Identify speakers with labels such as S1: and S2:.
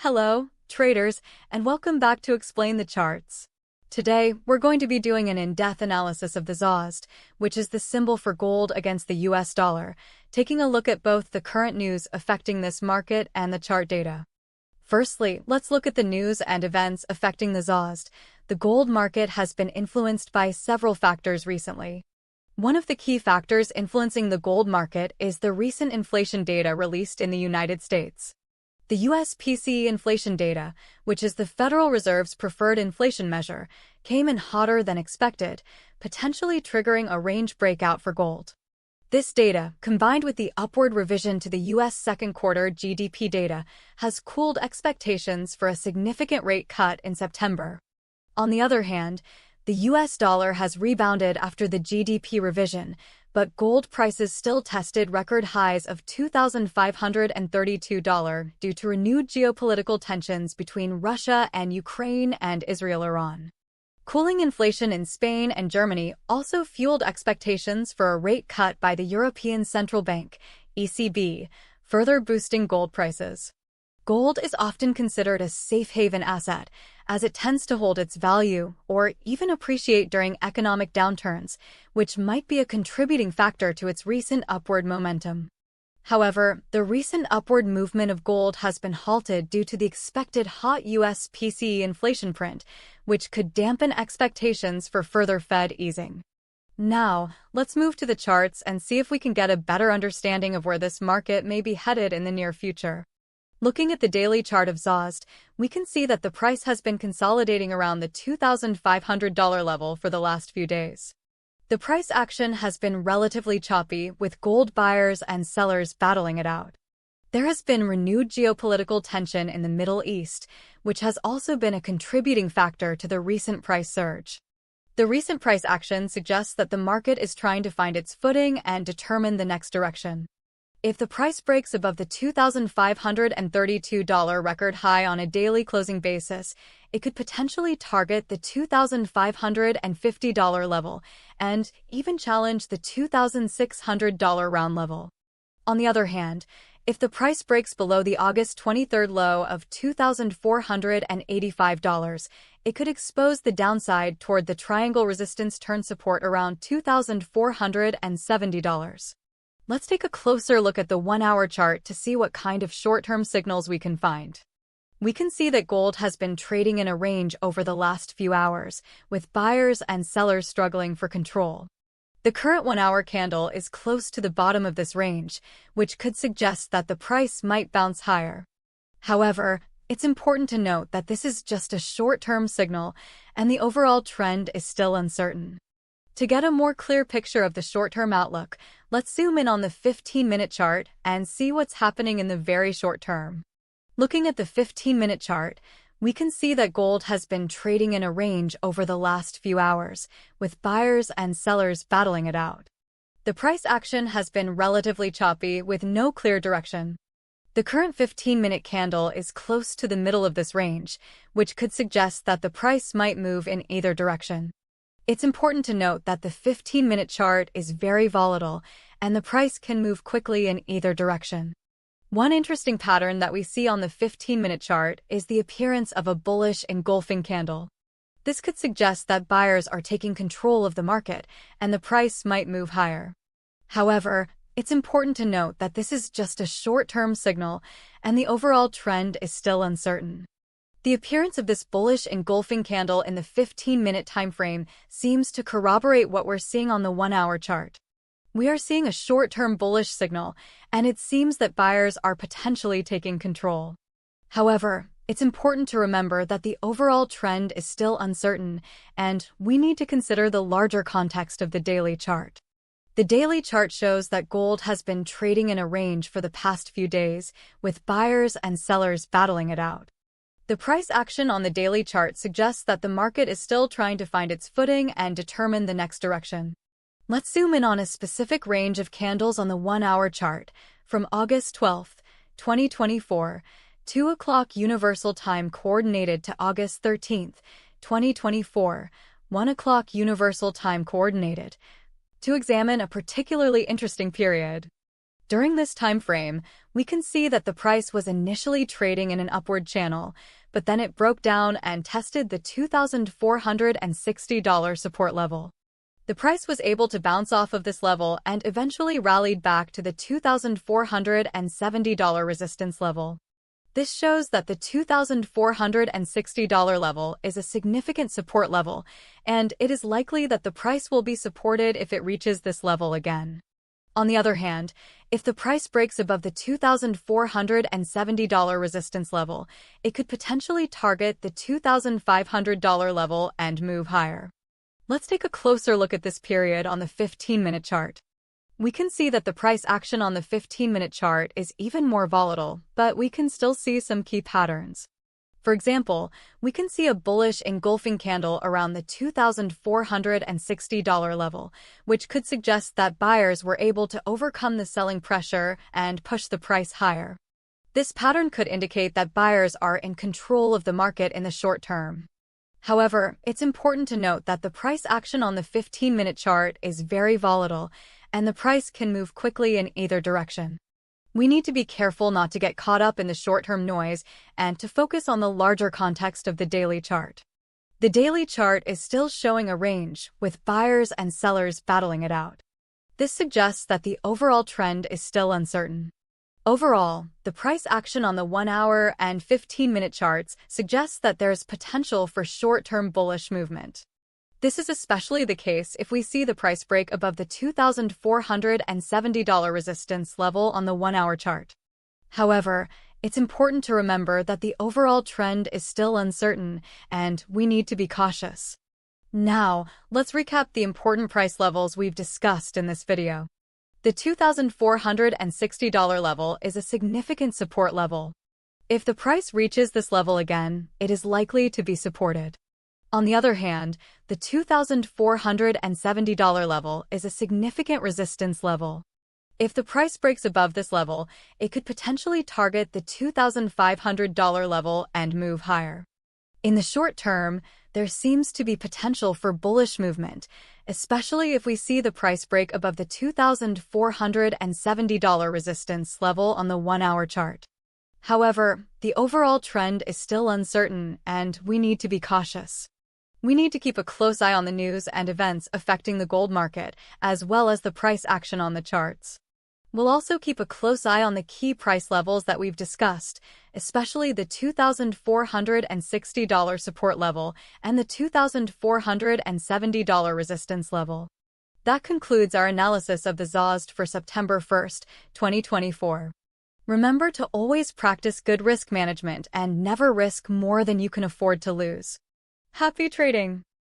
S1: Hello, traders, and welcome back to Explain the Charts. Today, we're going to be doing an in-depth analysis of the XAUUSD, which is the symbol for gold against the US dollar, taking a look at both the current news affecting this market and the chart data. Firstly, let's look at the news and events affecting the XAUUSD. The gold market has been influenced by several factors recently. One of the key factors influencing the gold market is the recent inflation data released in the United States. The U.S. PCE inflation data, which is the Federal Reserve's preferred inflation measure, came in hotter than expected, potentially triggering a range breakout for gold. This data, combined with the upward revision to the U.S. second quarter GDP data, has cooled expectations for a significant rate cut in September. On the other hand, the U.S. dollar has rebounded after the GDP revision, but gold prices still tested record highs of $2,532 due to renewed geopolitical tensions between Russia and Ukraine and Israel-Iran. Cooling inflation in Spain and Germany also fueled expectations for a rate cut by the European Central Bank, ECB, further boosting gold prices. Gold is often considered a safe haven asset, as it tends to hold its value or even appreciate during economic downturns, which might be a contributing factor to its recent upward momentum. However, the recent upward movement of gold has been halted due to the expected hot U.S. PCE inflation print, which could dampen expectations for further Fed easing. Now, let's move to the charts and see if we can get a better understanding of where this market may be headed in the near future. Looking at the daily chart of XAUUSD, we can see that the price has been consolidating around the $2,500 level for the last few days. The price action has been relatively choppy, with gold buyers and sellers battling it out. There has been renewed geopolitical tension in the Middle East, which has also been a contributing factor to the recent price surge. The recent price action suggests that the market is trying to find its footing and determine the next direction. If the price breaks above the $2,532 record high on a daily closing basis, it could potentially target the $2,550 level and even challenge the $2,600 round level. On the other hand, if the price breaks below the August 23 low of $2,485, it could expose the downside toward the triangle resistance turn support around $2,470. Let's take a closer look at the 1-hour chart to see what kind of short-term signals we can find. We can see that gold has been trading in a range over the last few hours, with buyers and sellers struggling for control. The current 1-hour candle is close to the bottom of this range, which could suggest that the price might bounce higher. However, it's important to note that this is just a short-term signal, and the overall trend is still uncertain. To get a more clear picture of the short-term outlook, let's zoom in on the 15-minute chart and see what's happening in the very short term. Looking at the 15-minute chart, we can see that gold has been trading in a range over the last few hours, with buyers and sellers battling it out. The price action has been relatively choppy with no clear direction. The current 15-minute candle is close to the middle of this range, which could suggest that the price might move in either direction. It's important to note that the 15-minute chart is very volatile, and the price can move quickly in either direction. One interesting pattern that we see on the 15-minute chart is the appearance of a bullish engulfing candle. This could suggest that buyers are taking control of the market, and the price might move higher. However, it's important to note that this is just a short-term signal, and the overall trend is still uncertain. The appearance of this bullish engulfing candle in the 15-minute time frame seems to corroborate what we're seeing on the 1-hour chart. We are seeing a short-term bullish signal, and it seems that buyers are potentially taking control. However, it's important to remember that the overall trend is still uncertain, and we need to consider the larger context of the daily chart. The daily chart shows that gold has been trading in a range for the past few days, with buyers and sellers battling it out. The price action on the daily chart suggests that the market is still trying to find its footing and determine the next direction. Let's zoom in on a specific range of candles on the 1-hour chart, from August 12, 2024, 2 o'clock Universal Time Coordinated to August 13, 2024, 1 o'clock Universal Time Coordinated, to examine a particularly interesting period. During this time frame, we can see that the price was initially trading in an upward channel, but then it broke down and tested the $2,460 support level. The price was able to bounce off of this level and eventually rallied back to the $2,470 resistance level. This shows that the $2,460 level is a significant support level, and it is likely that the price will be supported if it reaches this level again. On the other hand, if the price breaks above the $2,470 resistance level, it could potentially target the $2,500 level and move higher. Let's take a closer look at this period on the 15-minute chart. We can see that the price action on the 15-minute chart is even more volatile, but we can still see some key patterns. For example, we can see a bullish engulfing candle around the $2,460 level, which could suggest that buyers were able to overcome the selling pressure and push the price higher. This pattern could indicate that buyers are in control of the market in the short term. However, it's important to note that the price action on the 15-minute chart is very volatile, and the price can move quickly in either direction. We need to be careful not to get caught up in the short-term noise and to focus on the larger context of the daily chart. The daily chart is still showing a range, with buyers and sellers battling it out. This suggests that the overall trend is still uncertain. Overall, the price action on the 1-hour and 15-minute charts suggests that there's potential for short-term bullish movement. This is especially the case if we see the price break above the $2,470 resistance level on the 1-hour chart. However, it's important to remember that the overall trend is still uncertain, and we need to be cautious. Now, let's recap the important price levels we've discussed in this video. The $2,460 level is a significant support level. If the price reaches this level again, it is likely to be supported. On the other hand, the $2,470 level is a significant resistance level. If the price breaks above this level, it could potentially target the $2,500 level and move higher. In the short term, there seems to be potential for bullish movement, especially if we see the price break above the $2,470 resistance level on the 1-hour chart. However, the overall trend is still uncertain, and we need to be cautious. We need to keep a close eye on the news and events affecting the gold market, as well as the price action on the charts. We'll also keep a close eye on the key price levels that we've discussed, especially the $2,460 support level and the $2,470 resistance level. That concludes our analysis of the XAUUSD for September 1st, 2024. Remember to always practice good risk management and never risk more than you can afford to lose. Happy trading!